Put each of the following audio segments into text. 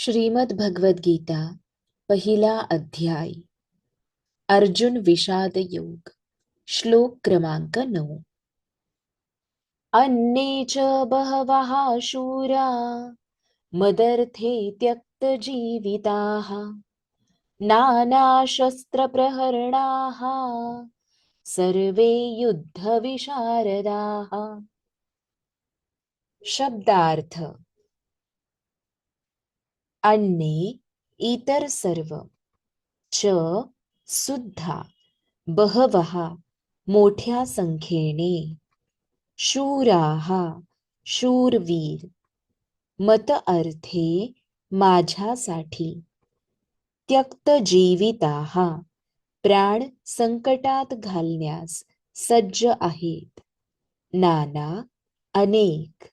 श्रीमद भगवद गीता पहिला अध्याय अर्जुन विषाद योग श्लोक क्रमांक 9 अन्ये च बहवः शूरा मदर्थे त्यक्तजीविताः नानाशस्त्रप्रहरणाः सर्वे युद्धविशारदाः। शब्दार्थ अन्ये इतर सर्व च सुद्धा बहवः मोठ्या संख्येने शूराः शूरवीर मत अर्थे माझ्यासाठी त्यक्त जीविताः प्राण संकटात घालण्यास सज्ज आहेत नाना अनेक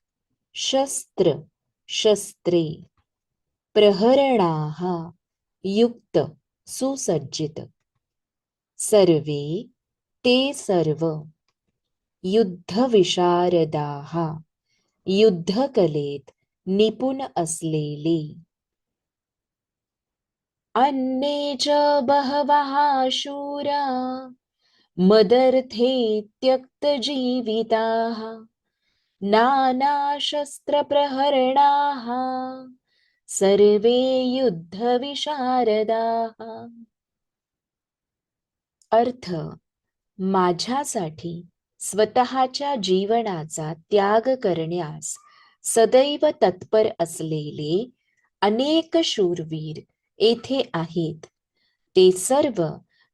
शस्त्र शस्त्रे प्रहरणाः युक्त सुसज्जित सर्वे ते सर्व युद्धविशारदाः युद्धकलेत निपुण असलेले अन्ये च बहवः शूरा मदर्थे त्यक्तजीविताः नानाशस्त्रप्रहरणाः सर्वे युद्धविशारदाः। अर्थ माझ्यासाठी स्वतःच्या जीवनाचा त्याग करण्यास सदैव तत्पर असलेले अनेक शूरवीर येथे आहेत ते सर्व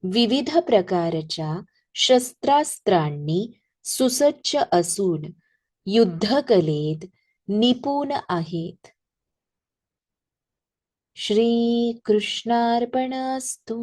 विविध प्रकारच्या शस्त्रास्त्रांनी सुसज्ज असून युद्धकलेत निपुण आहेत। श्री कृष्णार्पणस्तु।